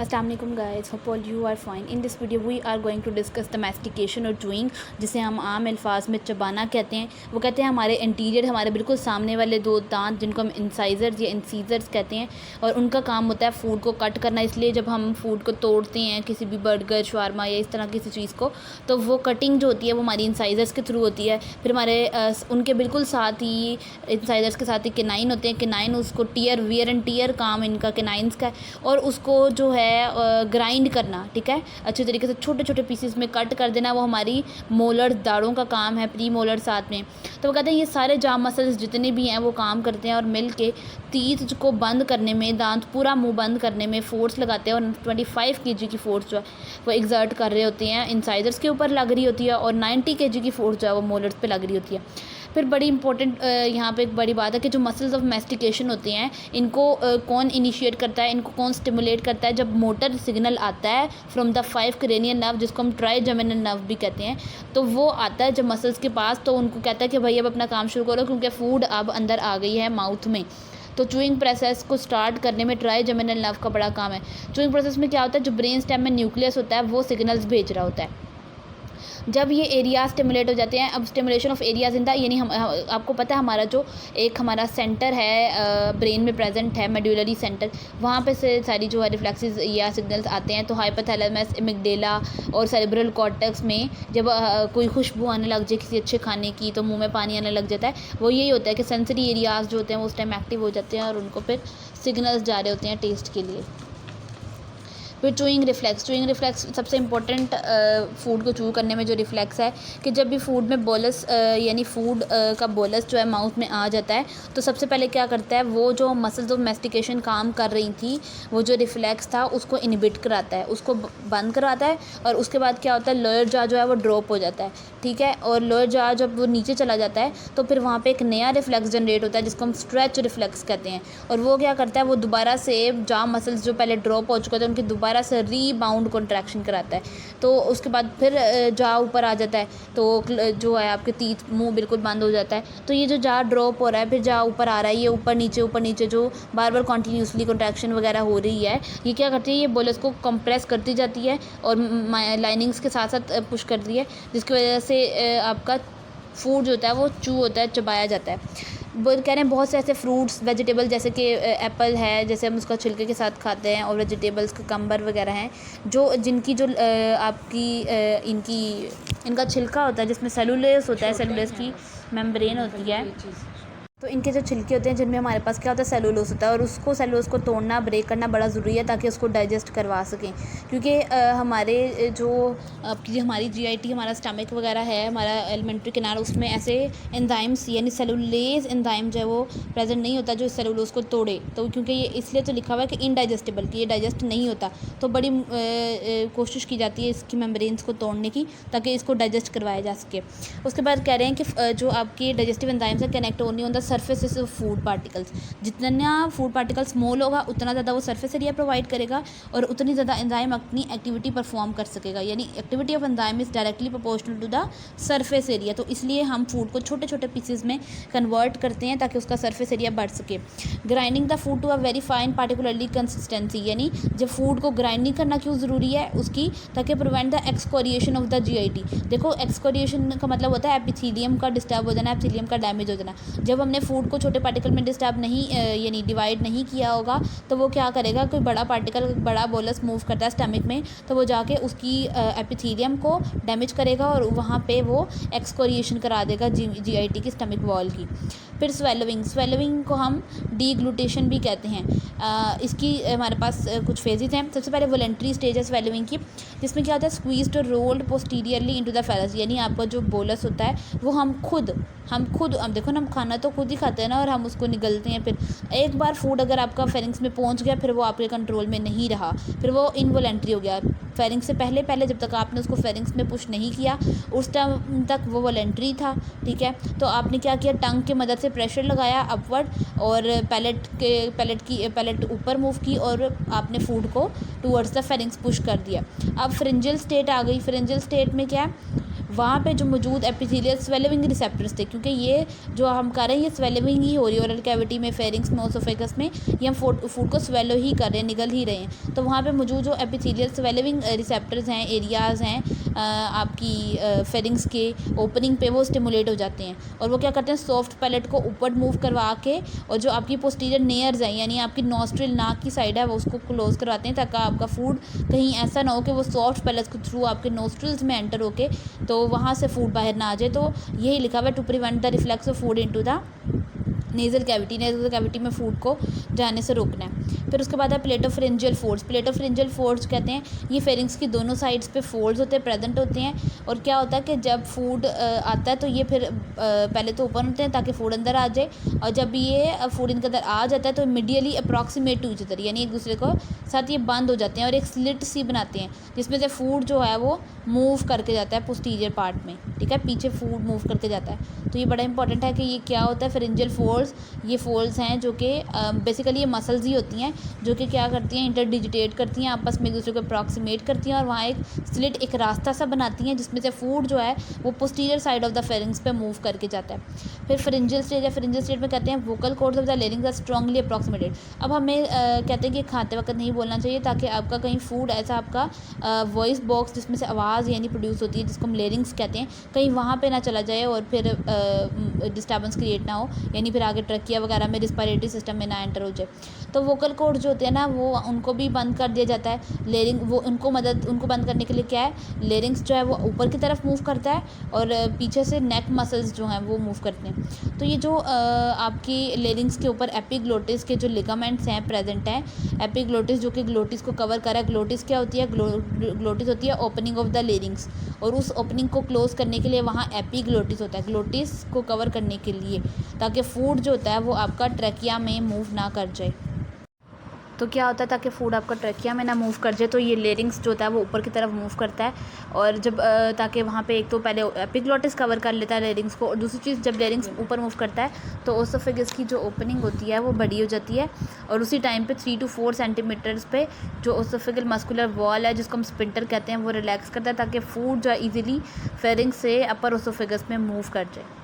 अस्सलाम वालेकुम guys, hope all you are fine. In this video we are going to discuss the mastication और chewing, जिसे हम आम अल्फाज में चबाना कहते हैं। वो कहते हैं हमारे इंटीरियर, हमारे बिल्कुल सामने वाले दो दांत जिनको हम इंसाइजर्स या इंसीजर्स कहते हैं, और उनका काम होता है फूड को कट करना। इसलिए जब हम फूड को तोड़ते हैं, किसी भी बर्गर, शवारमा या इस तरह किसी चीज़ को, तो वो कटिंग जो होती है वो हमारी इंसाइजर्स के थ्रू होती है। फिर हमारे उनके बिल्कुल साथ ही इंसाइजर्स के साथ ही केनाइन होते हैं। केनाइन उसको वियर एंड टीयर काम इनका केनाइन्स का है, और उसको जो है ग्राइंड करना, ठीक है, अच्छे तरीके से छोटे छोटे पीसेस में कट कर देना, वो हमारी मोलर दाढ़ों का काम है, प्री मोलर साथ में। तो वो कहते हैं ये सारे जॉ मसल्स जितने भी हैं वो काम करते हैं और मिल के टीथ को बंद करने में, दांत पूरा मुंह बंद करने में फ़ोर्स लगाते हैं। और 25 kg की फ़ोर्स जो है वो एग्जर्ट कर रहे होते हैं, इंसाइजर्स के ऊपर लग रही होती है, और 90 kg की फ़ोर्स जो है वो मोलर्स पे लग रही होती है। फिर बड़ी इंपॉर्टेंट यहाँ पे एक बड़ी बात है कि जो मसल्स ऑफ मैस्टिकेशन होते हैं, इनको कौन इनिशिएट करता है, इनको कौन स्टिमुलेट करता है। जब मोटर सिग्नल आता है फ्रॉम द 5 क्रेनियल नर्व, जिसको हम ट्राइजेमिनल नर्व भी कहते हैं, तो वो आता है जब मसल्स के पास, तो उनको कहता है कि भाई अब अपना काम शुरू करो, क्योंकि फूड अब अंदर आ गई है माउथ में। तो च्यूइंग प्रोसेस को स्टार्ट करने में ट्राइजेमिनल नर्व का बड़ा काम है। च्यूइंग प्रोसेस में क्या होता है, जो ब्रेन स्टेम में न्यूक्लियस होता है वो सिग्नल्स भेज रहा होता है। जब ये एरिया स्टिमुलेट हो जाते हैं, अब stimulation of areas in the, यानी हम आपको पता है हमारा जो एक हमारा सेंटर है ब्रेन में प्रेजेंट है, मेडुलरी सेंटर, वहाँ पे से सारी जो है रिफ्लेक्सेस या सिग्नल्स आते हैं। तो हाइपोथैलेमस, एमिगडाला और सेरेब्रल कॉर्टेक्स में जब कोई खुशबू आने लग जाए किसी अच्छे खाने की, तो मुंह में पानी आने लग जाता है। वो यही होता है कि सेंसरी एरियाज जो होते हैं वो उस टाइम एक्टिव हो जाते हैं और उनको फिर सिग्नल्स जा रहे होते हैं टेस्ट के लिए। फिर च्यूइंग रिफ्लेक्स सबसे इंपॉर्टेंट फूड को चू करने में जो रिफ्लेक्स है, कि जब भी फूड में बोलस यानी फूड का बोलस जो है माउथ में आ जाता है, तो सबसे पहले क्या करता है, वो जो मसल्स ऑफ मैस्टिकेशन काम कर रही थी, वो जो रिफ्लेक्स था उसको इनहिबिट कराता है, उसको बंद करवाता है। और उसके बाद क्या होता है, लोअर जॉ जो है वो ड्रॉप हो जाता है, ठीक है। और लोअर जॉ जब वो नीचे चला जाता है, तो फिर वहाँ पे एक नया रिफ्लेक्स जनरेट होता है जिसको हम स्ट्रेच रिफ्लेक्स कहते हैं। और वो क्या करता है, वो दोबारा से जॉ मसल्स जो पहले ड्रॉप हो चुके थे उनकी दोबारा से रीबाउंड कॉन्ट्रैक्शन कराता है। तो उसके बाद फिर जॉ ऊपर आ जाता है, तो जो है आपके टीथ, मुंह बिल्कुल बंद हो जाता है। तो ये जो जॉ ड्रॉप हो रहा है, फिर जॉ ऊपर आ रहा है, ये ऊपर नीचे जो बार बार कॉन्टीन्यूसली कॉन्ट्रैक्शन वगैरह हो रही है, ये क्या करती है, ये बोलस को कंप्रेस करती जाती है और लाइनिंग्स के साथ साथ पुश करती है, जिसकी वजह से आपका फूड जो होता है वो चू होता है, चबाया जाता है। वो कह रहे हैं बहुत से ऐसे फ्रूट्स, वेजिटेबल, जैसे कि एप्पल है, जैसे हम उसका छिलके के साथ खाते हैं, और वेजिटेबल्स ककम्बर वगैरह हैं, जो जिनकी जो आपकी इनका छिलका होता है जिसमें सेलुलोज होता है, सेलुलोज की मेम्ब्रेन होती है, तो इनके जो छिलके होते हैं जिनमें हमारे पास क्या होता है, सेलुलोज होता है, और उसको सेलुलोज को तोड़ना, ब्रेक करना बड़ा ज़रूरी है ताकि उसको डाइजेस्ट करवा सकें। क्योंकि हमारे जो आपकी हमारी जीआईटी, हमारा स्टमक वगैरह है, हमारा एलिमेंट्री कैनाल, उसमें ऐसे एंजाइम्स यानी सेलुलेज एंजाइम जो है वो प्रेजेंट नहीं होता जो सेलुलोज को तोड़े। तो क्योंकि ये इसलिए तो लिखा हुआ है कि इनडाइजेस्टेबल, कि ये डाइजेस्ट नहीं होता, तो बड़ी कोशिश की जाती है इसकी मेम्ब्रेन्स को तोड़ने की ताकि इसको डाइजेस्ट करवाया जा सके। उसके बाद कह रहे हैं कि जो आपकी डाइजेस्टिव एंजाइम्स है connect only on the surfaces of food particles. जितना फूड पार्टिकल स्मॉल होगा उतना ज़्यादा वो सरफेस एरिया प्रोवाइड करेगा और उतनी ज़्यादा एंजाइम अपनी एक्टिविटी परफॉर्म कर सकेगा, यानी activity of enzyme is directly proportional to the surface area. तो इसलिए हम फूड को छोटे छोटे पीसेज में कन्वर्ट करते हैं ताकि उसका सरफेस एरिया बढ़ सके। Grinding the food to a very fine particularly consistency, यानी जब फूड को ग्राइंडिंग करना क्यों ज़रूरी है उसकी, ताकि prevent the excoriation of the GIT. देखो, एक्सकोरिएशन का मतलब होता है एपिथेलियम का डिस्टर्ब हो जाना, एपिथेलियम का डैमेज हो जाना। जब हमने फूड को छोटे पार्टिकल में डिस्टर्ब नहीं यानी डिवाइड नहीं किया होगा, तो वो क्या करेगा, कोई बड़ा पार्टिकल, बड़ा बोलस मूव करता है स्टमक में, तो वो जाके उसकी एपिथेलियम को डैमेज करेगा और वहाँ पे वो एक्सकोरिएशन करा देगा जीआईटी की स्टमक वॉल की। फिर स्वेलोइंग को हम डीग्लूटेशन भी कहते हैं। इसकी हमारे पास कुछ फेजेस हैं। सबसे पहले वॉलेंट्री स्टेज है स्वेलोइंग की, जिसमें क्या होता है, स्क्वीज्ड और rolled posteriorly into the ferrous, यानी आपका जो बोलस होता है वो हम खुद अब देखो ना, हम खाना तो खुद ही खाते हैं ना, और हम उसको निगलते हैं। फिर एक बार फूड अगर आपका फेरिंग्स में पहुंच गया, फिर वो आपके कंट्रोल में नहीं रहा, फिर वो इनवॉलेंट्री हो गया। फेरिंग्स से पहले जब तक आपने उसको फेरिंग्स में पुश नहीं किया, उस टाइम तक वो वॉलेंट्री था, ठीक है। तो आपने क्या किया, टंग की मदद से प्रेशर लगाया अपवर्ड, और पैलेट ऊपर मूव की, और आपने फूड को टूवर्ड्स द फेरिंग्स पुश कर दिया। अब फ्रिंजियल स्टेट आ गई। फ्रिंजियल स्टेट में क्या है, वहाँ पे जो मौजूद एपिथेलियल स्वेलिंग रिसेप्टर्स थे, क्योंकि ये जो हम कर रहे हैं ये स्वेलिंग ही हो रही है ओरल कैविटी में, फेरिंग्स में, ओसोफेगस में, ये हम फूड को स्वेलो ही कर रहे हैं, निगल ही रहे हैं। तो वहाँ पे मौजूद जो एपिथेलियल स्वेलिंग रिसेप्टर्स हैं, एरियाज़ हैं आपकी फेरिंग्स के ओपनिंग पे, वो स्टिमुलेट हो जाते हैं और वो क्या करते हैं, सॉफ्ट पैलेट को ऊपर मूव करवा के और जो आपकी पोस्टीरियर नेयर्स हैं यानी आपकी नॉस्ट्रिल नाक की साइड है वो उसको क्लोज करवाते हैं, ताकि आपका फूड कहीं ऐसा ना हो कि वो सॉफ्ट पैलेट के थ्रू आपके नॉस्ट्रिल्स में एंटर होके तो वहाँ से फूड बाहर ना आ जाए। तो यही लिखा हुआ है, to prevent the reflex of food into the nasal cavity में फूड को जाने से रोकना है। फिर उसके बाद है प्लेटोफरेंजियल फोल्ड्स। प्लेटोफरेंजियल फोल्ड्स कहते हैं ये फेरिंग्स की दोनों साइड्स पे फोल्ड्स होते हैं, प्रेजेंट होते हैं। और क्या होता है कि जब फूड आता है तो ये फिर पहले तो ओपन होते हैं ताकि फूड अंदर आ जाए, और जब ये फूड इनके अंदर आ जाता है तो medially approximate to each other, यानी एक दूसरे को साथ ये बंद हो जाते हैं और एक स्लिट सी बनाते हैं जिसमें से फूड जो है वो मूव करके जाता है पोस्टीरियर पार्ट में, ठीक है, पीछे फूड मूव करके जाता है। तो ये बड़ा इंपॉर्टेंट है कि ये क्या होता है, फेरेंजियल फोल्ड्स। ये फोल्ड्स हैं जो कि बेसिकली ये मसल्स ही होती हैं जो कि क्या करती हैं, इंटरडिजिटेट करती हैं, आपस में एक दूसरे को अप्रॉक्सीमेट करती हैं और वहाँ एक स्लिट, एक रास्ता सा बनाती हैं जिसमें से फूड जो है वो posterior side of the pharynx पे मूव करके जाता है। फिर फेरेंजियल स्टेज है, फेरेंजियल स्टेज में कहते हैं vocal cords of the larynx are strongly approximated. अब हमें कहते हैं कि खाते वक्त नहीं बोलना चाहिए ताकि आपका कहीं फूड ऐसा आपका वॉइस बॉक्स जिसमें से आवाज़ यानी प्रोड्यूस होती है जिसको हम लेरिंग्स कहते हैं, कहीं वहाँ पे ना चला जाए और फिर डिस्टर्बेंस क्रिएट ना हो, यानी फिर आगे ट्रकिया वगैरह में रिस्पायरेटरी सिस्टम में ना एंटर हो जाए। तो वोकल कॉर्ड जो होते हैं ना वो उनको भी बंद कर दिया जाता है। लेरिंग वो उनको बंद करने के लिए क्या है, लेरिंग्स जो है वो ऊपर की तरफ मूव करता है और पीछे से नेक मसल्स जो हैं वो मूव करते हैं। तो ये जो आपकी लेरिंग्स के ऊपर एपिग्लोटिस के जो लिगामेंट्स हैं प्रेजेंट हैं, एपिग्लोटिस जो कि ग्लोटिस को कवर कर रहा है। ग्लोटिस क्या होती है, ग्लोटिस होती है ओपनिंग ऑफ द लेरिंग्स, और उस ओपनिंग को क्लोज करने के लिए वहाँ एपिग्लोटिस होता है, ग्लोटिस को कवर करने के लिए, ताकि फूड जो होता है वो आपका ट्रैकिया में मूव ना कर जाए। तो क्या होता है, ताकि फूड आपका ट्रैकिया में ना मूव कर जाए तो ये लेरिंग्स जो होता है वो ऊपर की तरफ मूव करता है, और जब ताकि वहाँ पे एक तो पहले एपिग्लोटिस कवर कर लेता है लेरिंग्स को, और दूसरी चीज़ जब लेरिंग्स ऊपर मूव करता है तो ओसोफेगस की जो ओपनिंग होती है वो बड़ी हो जाती है, और उसी टाइम पे 3 to 4 सेंटीमीटर्स पे जो ओसोफेगल मस्कुलर वॉल है जिसको हम स्पिंटर कहते हैं वो रिलैक्स करता है ताकि फूड जो है ईजिली फेरिंग्स से अपर ओसोफेगस में मूव कर जाए।